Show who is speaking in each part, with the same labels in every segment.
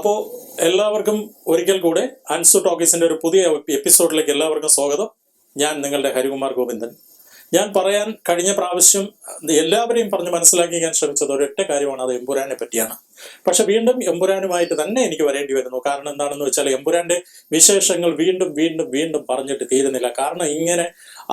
Speaker 1: അപ്പോൾ എല്ലാവർക്കും ഒരിക്കൽ കൂടെ അൻസു ടോക്കീസിന്റെ ഒരു പുതിയ എപ്പിസോഡിലേക്ക് എല്ലാവർക്കും സ്വാഗതം. ഞാൻ നിങ്ങളുടെ ഹരികുമാർ ഗോവിന്ദൻ. ഞാൻ പറയാൻ കഴിഞ്ഞ പ്രാവശ്യം എല്ലാവരെയും പറഞ്ഞ് മനസ്സിലാക്കി ശ്രമിച്ചത് ഒരൊറ്റ കാര്യമാണ്, അത് എമ്പുരാനെ പറ്റിയാണ്. പക്ഷെ വീണ്ടും എമ്പുരാനുമായിട്ട് തന്നെ എനിക്ക് വരേണ്ടി വരുന്നു. കാരണം എന്താണെന്ന് വെച്ചാൽ എമ്പുരാന്റെ വിശേഷങ്ങൾ വീണ്ടും വീണ്ടും വീണ്ടും പറഞ്ഞിട്ട് തീരുന്നില്ല. കാരണം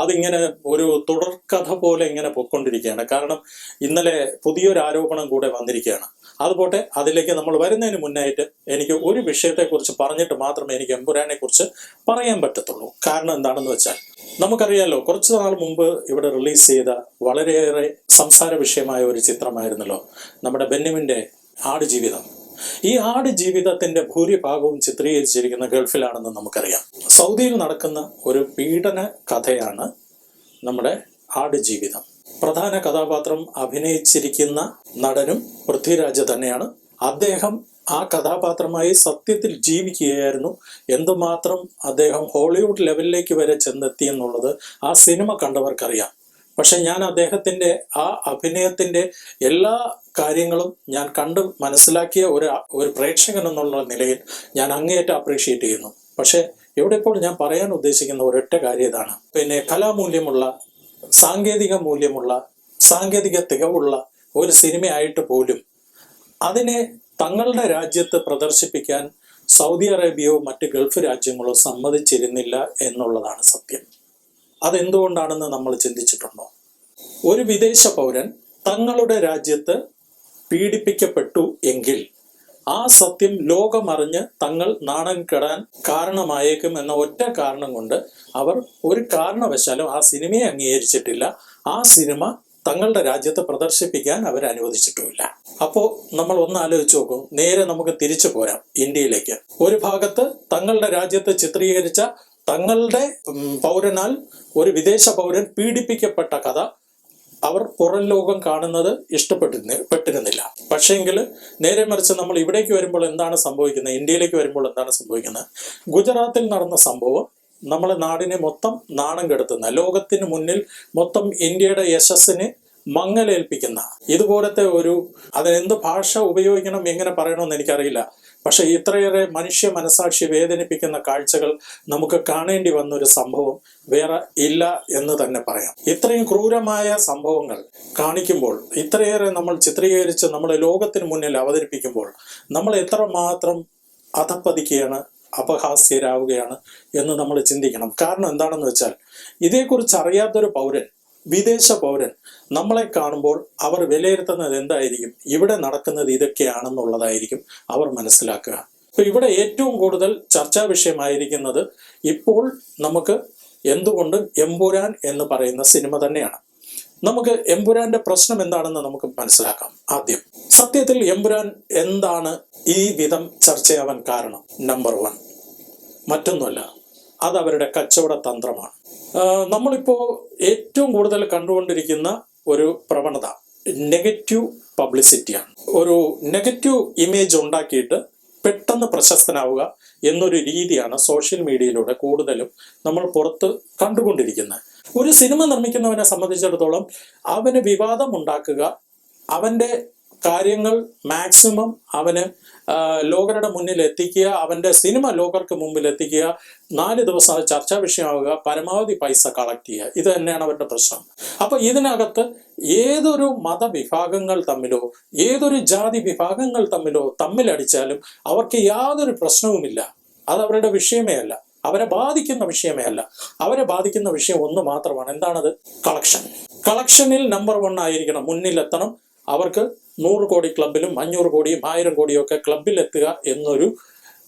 Speaker 1: അതിങ്ങനെ ഒരു തുടർക്കഥ പോലെ ഇങ്ങനെ പൊയ്ക്കൊണ്ടിരിക്കുകയാണ്. കാരണം ഇന്നലെ പുതിയൊരു ആരോപണം കൂടെ വന്നിരിക്കുകയാണ്. അതുപോട്ടെ, അതിലേക്ക് നമ്മൾ വരുന്നതിന് മുന്നായിട്ട് എനിക്ക് ഒരു വിഷയത്തെക്കുറിച്ച് പറഞ്ഞിട്ട് മാത്രമേ എനിക്ക് എമ്പുരാനെ കുറിച്ച് പറയാൻ പറ്റത്തുള്ളൂ. കാരണം എന്താണെന്ന് വെച്ചാൽ നമുക്കറിയാലോ, കുറച്ചു നാൾ മുമ്പ് ഇവിടെ റിലീസ് ചെയ്ത വളരെയേറെ സംസാര വിഷയമായ ഒരു ചിത്രമായിരുന്നല്ലോ നമ്മുടെ ബെന്യാമിന്റെ ആടുജീവിതം. ഈ ആടുജീവിതത്തിന്റെ ഭൂരിഭാഗവും ചിത്രീകരിച്ചിരിക്കുന്ന ഗൾഫിലാണെന്ന് നമുക്കറിയാം. സൗദിയിൽ നടക്കുന്ന ഒരു പീഡന കഥയാണ് നമ്മുടെ ആടുജീവിതം. പ്രധാന കഥാപാത്രം അഭിനയിച്ചിരിക്കുന്ന നടനും പൃഥ്വിരാജ് തന്നെയാണ്. അദ്ദേഹം ആ കഥാപാത്രമായി സത്യത്തിൽ ജീവിക്കുകയായിരുന്നു. എന്തുമാത്രം അദ്ദേഹം ഹോളിവുഡ് ലെവലിലേക്ക് വരെ ചെന്നെത്തി എന്നുള്ളത് ആ സിനിമ കണ്ടവർക്കറിയാം. പക്ഷെ ഞാൻ അദ്ദേഹത്തിന്റെ ആ അഭിനയത്തിന്റെ എല്ലാ കാര്യങ്ങളും ഞാൻ കണ്ട് മനസ്സിലാക്കിയ ഒരു പ്രേക്ഷകൻ എന്നുള്ള നിലയിൽ ഞാൻ അങ്ങേയറ്റം അപ്രീഷിയേറ്റ് ചെയ്യുന്നു. പക്ഷെ ഇവിടെ ഇപ്പോൾ ഞാൻ പറയാൻ ഉദ്ദേശിക്കുന്ന ഒരൊറ്റ കാര്യം ഇതാണ്. കലാമൂല്യമുള്ള, സാങ്കേതിക തികവുള്ള ഒരു സിനിമയായിട്ട് പോലും അതിനെ തങ്ങളുടെ രാജ്യത്ത് പ്രദർശിപ്പിക്കാൻ സൗദി അറേബ്യയോ മറ്റ് ഗൾഫ് രാജ്യങ്ങളോ സമ്മതിച്ചിരുന്നില്ല എന്നുള്ളതാണ് സത്യം. അതെന്തുകൊണ്ടാണെന്ന് നമ്മൾ ചിന്തിച്ചിട്ടുണ്ടോ? ഒരു വിദേശ പൗരൻ തങ്ങളുടെ രാജ്യത്ത് പീഡിപ്പിക്കപ്പെട്ടു എങ്കിൽ ആ സത്യം ലോകമറിഞ്ഞ് തങ്ങൾ നാണം കെടാൻ കാരണമായേക്കും എന്ന ഒറ്റ കാരണം കൊണ്ട് അവർ ഒരു കാരണവശാലും ആ സിനിമയെ അംഗീകരിച്ചിട്ടില്ല. ആ സിനിമ തങ്ങളുടെ രാജ്യത്ത് പ്രദർശിപ്പിക്കാൻ അവർ അനുവദിച്ചിട്ടുമില്ല. അപ്പോൾ നമ്മൾ ഒന്ന് ആലോചിച്ച് നോക്കും. നേരെ നമുക്ക് തിരിച്ചു പോരാം ഇന്ത്യയിലേക്ക്. ഒരു ഭാഗത്ത് തങ്ങളുടെ രാജ്യത്ത് ചിത്രീകരിച്ച തങ്ങളുടെ പൗരനാൽ ഒരു വിദേശ പൗരൻ പീഡിപ്പിക്കപ്പെട്ട കഥ അവർ പുറം ലോകം കാണുന്നത് ഇഷ്ടപ്പെട്ടിരുന്നില്ല. പക്ഷേങ്കിൽ നേരെ മറിച്ച് നമ്മൾ ഇവിടേക്ക് വരുമ്പോൾ എന്താണ് സംഭവിക്കുന്നത്, ഇന്ത്യയിലേക്ക് വരുമ്പോൾ എന്താണ് സംഭവിക്കുന്നത്? ഗുജറാത്തിൽ നടന്ന സംഭവം നമ്മളെ നാടിനെ മൊത്തം നാണം കെടുത്തുന്ന, ലോകത്തിന് മുന്നിൽ മൊത്തം ഇന്ത്യയുടെ യശസ്സിനെ മങ്ങലേൽപ്പിക്കുന്ന ഇതുപോലത്തെ അതിനെന്ത് ഭാഷ ഉപയോഗിക്കണം, എങ്ങനെ പറയണമെന്ന് എനിക്കറിയില്ല. പക്ഷെ ഇത്രയേറെ മനുഷ്യ മനസാക്ഷി വേദനിപ്പിക്കുന്ന കാഴ്ചകൾ നമുക്ക് കാണേണ്ടി വന്ന ഒരു സംഭവം വേറെ ഇല്ല എന്ന് തന്നെ പറയാം. ഇത്രയും ക്രൂരമായ സംഭവങ്ങൾ കാണിക്കുമ്പോൾ, ഇത്രയേറെ നമ്മൾ ചിത്രീകരിച്ച് നമ്മൾ ലോകത്തിന് മുന്നിൽ അവതരിപ്പിക്കുമ്പോൾ നമ്മൾ എത്രമാത്രം അധപ്പതിക്കുകയാണ്, അപഹാസ്യരാവുകയാണ് എന്ന് നമ്മൾ ചിന്തിക്കണം. കാരണം എന്താണെന്ന് വെച്ചാൽ ഇതേക്കുറിച്ച് അറിയാത്തൊരു പൗരൻ, വിദേശ പൗരൻ നമ്മളെ കാണുമ്പോൾ അവർ വിലയിരുത്തുന്നത് എന്തായിരിക്കും? ഇവിടെ നടക്കുന്നത് ഇതൊക്കെയാണെന്നുള്ളതായിരിക്കും അവർ മനസ്സിലാക്കുക. അപ്പൊ ഇവിടെ ഏറ്റവും കൂടുതൽ ചർച്ചാ വിഷയമായിരിക്കുന്നത് ഇപ്പോൾ നമുക്ക് എന്തുകൊണ്ടും എമ്പുരാൻ എന്ന് പറയുന്ന സിനിമ തന്നെയാണ്. നമുക്ക് എമ്പുരാന്റെ പ്രശ്നം എന്താണെന്ന് നമുക്ക് മനസ്സിലാക്കാം. ആദ്യം, സത്യത്തിൽ എമ്പുരാൻ എന്താണ് ഈ വിധം ചർച്ചയാവാൻ കാരണം? നമ്പർ 1, മറ്റൊന്നുമല്ല, അത് അവരുടെ കച്ചവട തന്ത്രമാണ്. നമ്മളിപ്പോ ഏറ്റവും കൂടുതൽ കണ്ടുകൊണ്ടിരിക്കുന്ന ഒരു പ്രവണത നെഗറ്റീവ് പബ്ലിസിറ്റിയാണ്. ഒരു നെഗറ്റീവ് ഇമേജ് ഉണ്ടാക്കിയിട്ട് പെട്ടെന്ന് പ്രശസ്തനാവുക എന്നൊരു രീതിയാണ് സോഷ്യൽ മീഡിയയിലൂടെ കൂടുതലും നമ്മൾ പുറത്ത് കണ്ടുകൊണ്ടിരിക്കുന്നത്. ഒരു സിനിമ നിർമ്മിക്കുന്നവനെ സംബന്ധിച്ചിടത്തോളം അവന് വിവാദം ഉണ്ടാക്കുക, അവൻ്റെ കാര്യങ്ങൾ മാക്സിമം അവന് ലോകരുടെ മുന്നിൽ എത്തിക്കുക, അവൻ്റെ സിനിമ ലോകർക്ക് മുമ്പിൽ എത്തിക്കുക, 4 ദിവസം അത് ചർച്ചാ വിഷയമാവുക, പരമാവധി പൈസ കളക്ട് ചെയ്യുക. ഇത് തന്നെയാണ് അവരുടെ പ്രശ്നം. അപ്പൊ ഇതിനകത്ത് ഏതൊരു മതവിഭാഗങ്ങൾ തമ്മിലോ ഏതൊരു ജാതി വിഭാഗങ്ങൾ തമ്മിലടിച്ചാലും അവർക്ക് യാതൊരു പ്രശ്നവുമില്ല. അത് അവരുടെ വിഷയമേ അല്ല, അവരെ ബാധിക്കുന്ന വിഷയമേ അല്ല. അവരെ ബാധിക്കുന്ന വിഷയം ഒന്ന് മാത്രമാണ്. എന്താണത്? കളക്ഷനിൽ നമ്പർ 1 ആയിരിക്കണം, മുന്നിലെത്തണം. അവർക്ക് 100 കോടി ക്ലബിലും 500 കോടിയും 1000 കോടിയും ഒക്കെ ക്ലബിലെത്തുക എന്നൊരു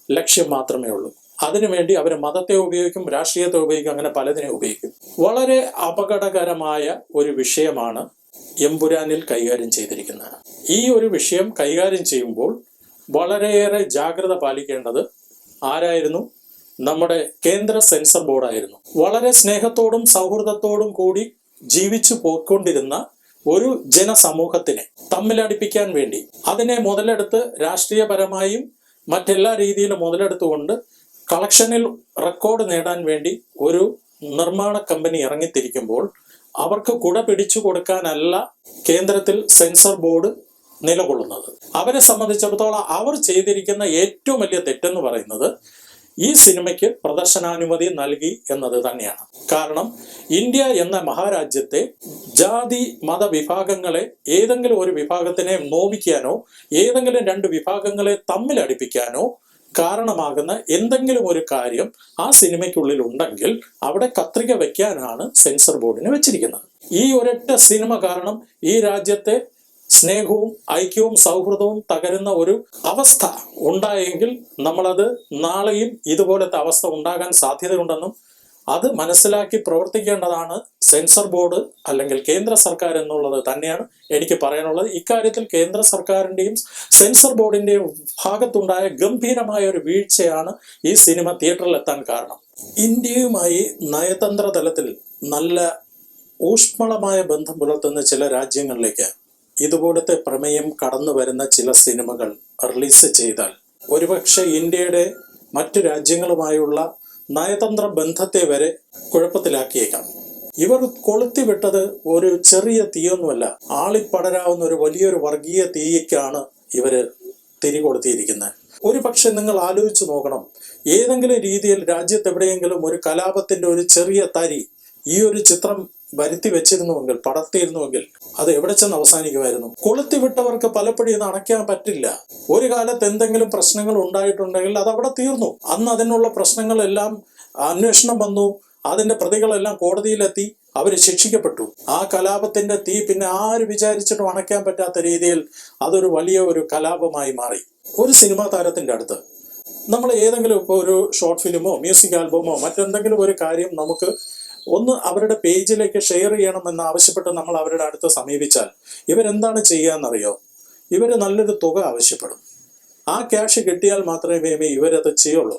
Speaker 1: ലക്ഷ്യം മാത്രമേ ഉള്ളൂ. അതിനുവേണ്ടി അവർ മതത്തെ ഉപയോഗിക്കും, രാഷ്ട്രീയത്തെ ഉപയോഗിക്കും, അങ്ങനെ പലതിനെ ഉപയോഗിക്കും. വളരെ അപകടകരമായ ഒരു വിഷയമാണ് എമ്പുരാനിൽ കൈകാര്യം ചെയ്തിരിക്കുന്നത്. ഈ ഒരു വിഷയം കൈകാര്യം ചെയ്യുമ്പോൾ വളരെയേറെ ജാഗ്രത പാലിക്കേണ്ടത് ആരായിരുന്നു? നമ്മുടെ കേന്ദ്ര സെൻസർ ബോർഡായിരുന്നു. വളരെ സ്നേഹത്തോടും സൗഹൃദത്തോടും കൂടി ജീവിച്ചു പോയിക്കൊണ്ടിരുന്ന ഒരു ജനസമൂഹത്തിനെ തമ്മിലടിപ്പിക്കാൻ വേണ്ടി, അതിനെ മുതലെടുത്ത് രാഷ്ട്രീയപരമായും മറ്റെല്ലാ രീതിയിലും മുതലെടുത്തുകൊണ്ട് കളക്ഷനിൽ റെക്കോർഡ് നേടാൻ വേണ്ടി ഒരു നിർമ്മാണ കമ്പനി ഇറങ്ങിത്തിരിക്കുമ്പോൾ അവർക്ക് കുട പിടിച്ചു കൊടുക്കാനല്ല കേന്ദ്രത്തിൽ സെൻസർ ബോർഡ് നിലകൊള്ളുന്നത്. അവരെ സംബന്ധിച്ചിടത്തോളം അവർ ചെയ്തിരിക്കുന്ന ഏറ്റവും വലിയ തെറ്റെന്ന് പറയുന്നത് ഈ സിനിമയ്ക്ക് പ്രദർശനാനുമതി നൽകി എന്നത് തന്നെയാണ്. കാരണം ഇന്ത്യ എന്ന മഹാരാജ്യത്തെ ജാതി മത വിഭാഗങ്ങളെ, ഏതെങ്കിലും ഒരു വിഭാഗത്തിനെ നോവിക്കാനോ ഏതെങ്കിലും രണ്ട് വിഭാഗങ്ങളെ തമ്മിലടിപ്പിക്കാനോ കാരണമാകുന്ന എന്തെങ്കിലും ഒരു കാര്യം ആ സിനിമയ്ക്കുള്ളിൽ ഉണ്ടെങ്കിൽ അവിടെ കത്രിക വെക്കാനാണ് സെൻസർ ബോർഡിന് വെച്ചിരിക്കുന്നത്. ഈ ഒരൊറ്റ സിനിമ കാരണം ഈ രാജ്യത്തെ സ്നേഹവും ഐക്യവും സൗഹൃദവും തകരുന്ന ഒരു അവസ്ഥ ഉണ്ടായെങ്കിൽ നമ്മളത് നാളെയും ഇതുപോലത്തെ അവസ്ഥ ഉണ്ടാകാൻ സാധ്യതയുണ്ടെന്നും അത് മനസ്സിലാക്കി പ്രവർത്തിക്കേണ്ടതാണ് സെൻസർ ബോർഡ് അല്ലെങ്കിൽ കേന്ദ്ര സർക്കാർ എന്നുള്ളത് തന്നെയാണ് എനിക്ക് പറയാനുള്ളത്. ഇക്കാര്യത്തിൽ കേന്ദ്ര സർക്കാരിൻ്റെയും സെൻസർ ബോർഡിൻ്റെയും ഭാഗത്തുണ്ടായ ഗംഭീരമായ ഒരു വീഴ്ചയാണ് ഈ സിനിമ തിയേറ്ററിൽ എത്താൻ കാരണം. ഇന്ത്യയുമായി നയതന്ത്ര തലത്തിൽ നല്ല ഊഷ്മളമായ ബന്ധം പുലർത്തുന്ന ചില രാജ്യങ്ങളിലേക്ക് ഇതുപോലത്തെ പ്രമേയം കടന്നു വരുന്ന ചില സിനിമകൾ റിലീസ് ചെയ്താൽ ഒരുപക്ഷെ ഇന്ത്യയുടെ മറ്റു രാജ്യങ്ങളുമായുള്ള നയതന്ത്ര ബന്ധത്തെ വരെ കുഴപ്പത്തിലാക്കിയേക്കാം. ഇവർ കൊളുത്തിവിട്ടത് ഒരു ചെറിയ തീയൊന്നുമല്ല, ആളിപ്പടരാവുന്ന ഒരു വലിയൊരു വർഗീയ തീയ്ക്കാണ് ഇവര് തിരികൊളുത്തിയിരിക്കുന്നത്. ഒരു പക്ഷെ നിങ്ങൾ ആലോചിച്ച് നോക്കണം, ഏതെങ്കിലും രീതിയിൽ രാജ്യത്ത് എവിടെയെങ്കിലും ഒരു കലാപത്തിന്റെ ഒരു ചെറിയ തരി ഈ ഒരു ചിത്രം വരുത്തി വെച്ചിരുന്നുവെങ്കിൽ, പടർത്തിയിരുന്നുവെങ്കിൽ അത് എവിടെ ചെന്ന് അവസാനിക്കുമായിരുന്നു? കൊളുത്തിവിട്ടവർക്ക് പലപ്പോഴും ഇത് അണയ്ക്കാൻ പറ്റില്ല. ഒരു കാലത്ത് എന്തെങ്കിലും പ്രശ്നങ്ങൾ ഉണ്ടായിട്ടുണ്ടെങ്കിൽ അത് അവിടെ തീർന്നു. അന്ന് അതിനുള്ള പ്രശ്നങ്ങളെല്ലാം അന്വേഷണം വന്നു, അതിന്റെ പ്രതികളെല്ലാം കോടതിയിലെത്തി, അവർ ശിക്ഷിക്കപ്പെട്ടു. ആ കലാപത്തിന്റെ തീ പിന്നെ ആര് വിചാരിച്ചിട്ടും അണയ്ക്കാൻ പറ്റാത്ത രീതിയിൽ അതൊരു വലിയ ഒരു കലാപമായി മാറി. ഒരു സിനിമാ താരത്തിന്റെ അടുത്ത് നമ്മൾ ഏതെങ്കിലും ഇപ്പോൾ ഒരു ഷോർട്ട് ഫിലിമോ മ്യൂസിക് ആൽബമോ മറ്റെന്തെങ്കിലും ഒരു കാര്യം നമുക്ക് ഒന്ന് അവരുടെ പേജിലേക്ക് ഷെയർ ചെയ്യണമെന്ന് ആവശ്യപ്പെട്ട് നമ്മൾ അവരുടെ അടുത്ത് സമീപിച്ചാൽ ഇവരെന്താണ് ചെയ്യാന്നറിയോ? ഇവർ നല്ലൊരു തുക ആവശ്യപ്പെടും. ആ ക്യാഷ് കിട്ടിയാൽ മാത്രമേ ഇവരത് ചെയ്യുള്ളൂ.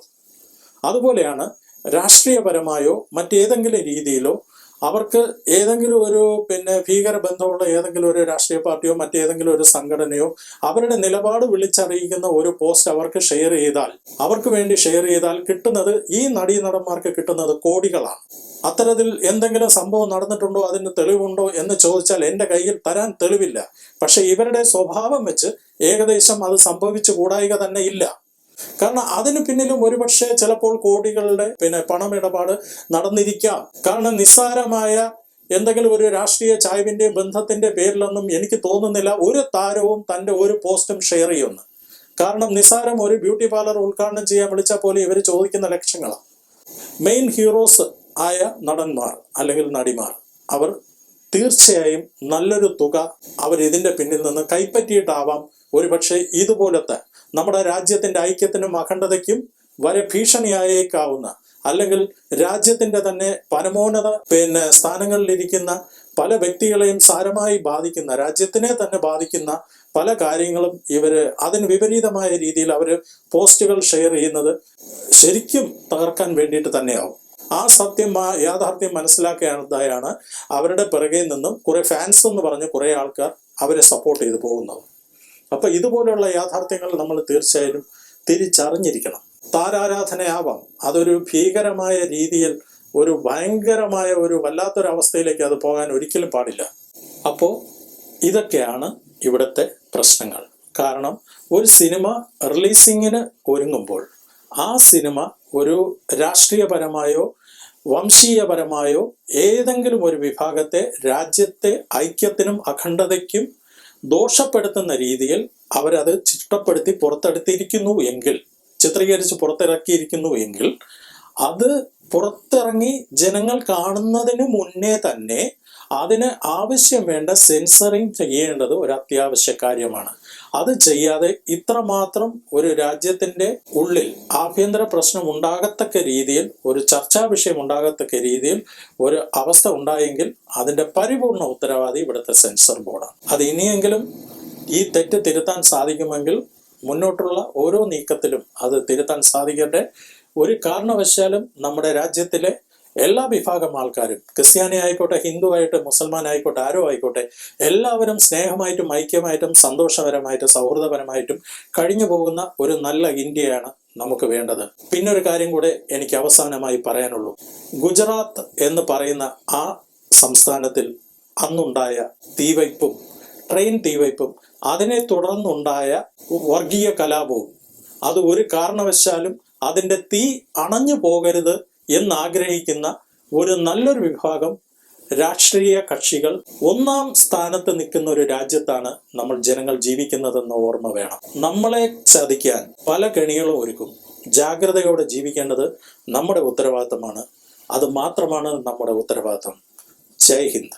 Speaker 1: അതുപോലെയാണ് രാഷ്ട്രീയപരമായോ മറ്റേതെങ്കിലും രീതിയിലോ അവർക്ക് ഏതെങ്കിലും ഒരു ഭീകര ബന്ധമുള്ള ഏതെങ്കിലും ഒരു രാഷ്ട്രീയ പാർട്ടിയോ മറ്റേതെങ്കിലും ഒരു സംഘടനയോ അവരുടെ നിലപാട് വിളിച്ചറിയിക്കുന്ന ഒരു പോസ്റ്റ് അവർക്ക് ഷെയർ ചെയ്താൽ, അവർക്ക് വേണ്ടി ഷെയർ ചെയ്താൽ കിട്ടുന്നത്, ഈ നടീനടന്മാർക്ക് കിട്ടുന്നത് കോടികളാണ്. അത്തരത്തിൽ എന്തെങ്കിലും സംഭവം നടന്നിട്ടുണ്ടോ, അതിന് തെളിവുണ്ടോ എന്ന് ചോദിച്ചാൽ എൻ്റെ കയ്യിൽ തരാൻ തെളിവില്ല. പക്ഷെ ഇവരുടെ സ്വഭാവം വെച്ച് ഏകദേശം അത് സംഭവിച്ചു കൂടായിക തന്നെ ഇല്ല. കാരണം അതിന് പിന്നിലും ഒരുപക്ഷെ ചിലപ്പോൾ കോടികളുടെ പണമിടപാട് നടന്നിരിക്കാം. കാരണം നിസ്സാരമായ എന്തെങ്കിലും ഒരു രാഷ്ട്രീയ ചായ്വിന്റെ ബന്ധത്തിന്റെ പേരിലൊന്നും എനിക്ക് തോന്നുന്നില്ല ഒരു താരവും തന്റെ ഒരു പോസ്റ്റും ഷെയർ ചെയ്യുന്നു. കാരണം നിസ്സാരം ഒരു ബ്യൂട്ടി പാർലർ ഉദ്ഘാടനം ചെയ്യാൻ വിളിച്ചാൽ പോലും ഇവർ ചോദിക്കുന്ന ലക്ഷങ്ങളാണ്. മെയിൻ ഹീറോസ് ആയ നടന്മാർ അല്ലെങ്കിൽ നടിമാർ അവർ തീർച്ചയായും നല്ലൊരു തുക അവർ ഇതിന്റെ പിന്നിൽ നിന്ന് കൈപ്പറ്റിയിട്ടാവാം ഒരുപക്ഷെ ഇതുപോലത്തെ നമ്മുടെ രാജ്യത്തിന്റെ ഐക്യത്തിനും അഖണ്ഡതയ്ക്കും വരെ ഭീഷണിയായേക്കാവുന്ന, അല്ലെങ്കിൽ രാജ്യത്തിന്റെ തന്നെ പരമോന്നത സ്ഥാനങ്ങളിലിരിക്കുന്ന പല വ്യക്തികളെയും സാരമായി ബാധിക്കുന്ന, രാജ്യത്തിനെ തന്നെ ബാധിക്കുന്ന പല കാര്യങ്ങളും ഇവര് അതിന് വിപരീതമായ രീതിയിൽ അവര് പോസ്റ്റുകൾ ഷെയർ ചെയ്യുന്നത് ശരിക്കും തകർക്കാൻ വേണ്ടിയിട്ട് തന്നെയാവും. ആ സത്യം, ആ യാഥാർത്ഥ്യം മനസ്സിലാക്കിയതാണ് അവരുടെ പിറകെ നിന്നും കുറെ ഫാൻസ് എന്ന് പറഞ്ഞ് കുറെ ആൾക്കാർ അവരെ സപ്പോർട്ട് ചെയ്തു പോകുന്നത്. അപ്പൊ ഇതുപോലെയുള്ള യാഥാർത്ഥ്യങ്ങൾ നമ്മൾ തീർച്ചയായും തിരിച്ചറിഞ്ഞിരിക്കണം. താരാരാധനയാവാം, അതൊരു ഭീകരമായ രീതിയിൽ ഒരു ഭയങ്കരമായ ഒരു വല്ലാത്തൊരവസ്ഥയിലേക്ക് അത് പോകാൻ ഒരിക്കലും പാടില്ല. അപ്പോൾ ഇതൊക്കെയാണ് ഇവിടുത്തെ പ്രശ്നങ്ങൾ. കാരണം ഒരു സിനിമ റിലീസിങ്ങിന് ഒരുങ്ങുമ്പോൾ ആ സിനിമ ഒരു രാഷ്ട്രീയപരമായോ വംശീയപരമായോ ഏതെങ്കിലും ഒരു വിഭാഗത്തെ രാജ്യത്തെ ഐക്യത്തിനും അഖണ്ഡതയ്ക്കും ദോഷപ്പെടുത്തുന്ന രീതിയിൽ അവരത് ചിട്ടപ്പെടുത്തി പുറത്തെടുത്തിരിക്കുന്നു എങ്കിൽ, ചിത്രീകരിച്ച് പുറത്തിറക്കിയിരിക്കുന്നു എങ്കിൽ, അത് പുറത്തിറങ്ങി ജനങ്ങൾ കാണുന്നതിന് മുന്നേ തന്നെ അതിന് ആവശ്യം വേണ്ട സെൻസറിങ് ചെയ്യേണ്ടത് ഒരു അത്യാവശ്യ കാര്യമാണ്. അത് ചെയ്യാതെ ഇത്രമാത്രം ഒരു രാജ്യത്തിന്റെ ഉള്ളിൽ ആഭ്യന്തര പ്രശ്നം ഉണ്ടാകത്തക്ക രീതിയിൽ, ഒരു ചർച്ചാ വിഷയം ഉണ്ടാകത്തക്ക രീതിയിൽ ഒരു അവസ്ഥ ഉണ്ടായെങ്കിൽ അതിന്റെ പരിപൂർണ ഉത്തരവാദി ഇവിടുത്തെ സെൻസർ ബോർഡാണ്. അത് ഇനിയെങ്കിലും ഈ തെറ്റ് തിരുത്താൻ സാധിക്കുമെങ്കിൽ മുന്നോട്ടുള്ള ഓരോ നീക്കത്തിലും അത് തിരുത്താൻ സാധിക്കട്ടെ. ഒരു കാരണവശാലും നമ്മുടെ രാജ്യത്തിലെ എല്ലാ വിഭാഗം ആൾക്കാരും, ക്രിസ്ത്യാനി ആയിക്കോട്ടെ, ഹിന്ദു ആയിട്ട്, മുസൽമാൻ ആയിക്കോട്ടെ, ആരോ ആയിക്കോട്ടെ, എല്ലാവരും സ്നേഹമായിട്ടും ഐക്യമായിട്ടും സന്തോഷപരമായിട്ടും സൗഹൃദപരമായിട്ടും കഴിഞ്ഞു പോകുന്ന ഒരു നല്ല ഇന്ത്യയാണ് നമുക്ക് വേണ്ടത്. പിന്നൊരു കാര്യം കൂടെ എനിക്ക് അവസാനമായി പറയാനുള്ളൂ. ഗുജറാത്ത് എന്ന് പറയുന്ന ആ സംസ്ഥാനത്തിൽ അന്നുണ്ടായ തീവയ്പും ട്രെയിൻ തീവയ്പും അതിനെ തുടർന്നുണ്ടായ വർഗീയ കലാപവും, അത് ഒരു കാരണവശാലും അതിൻ്റെ തീ അണഞ്ഞു പോകരുത് എന്നാഗ്രഹിക്കുന്ന ഒരു നല്ലൊരു വിഭാഗം രാഷ്ട്രീയ കക്ഷികൾ ഒന്നാം സ്ഥാനത്ത് നിൽക്കുന്ന ഒരു രാജ്യത്താണ് നമ്മൾ ജനങ്ങൾ ജീവിക്കുന്നതെന്ന് ഓർമ്മ വേണം. നമ്മളെ ചതിക്കാൻ പല കെണികളും ഒരുക്കും. ജാഗ്രതയോടെ ജീവിക്കേണ്ടത് നമ്മുടെ ഉത്തരവാദിത്തമാണ്. അത് മാത്രമാണ് നമ്മുടെ ഉത്തരവാദിത്തം. ജയ് ഹിന്ദ്.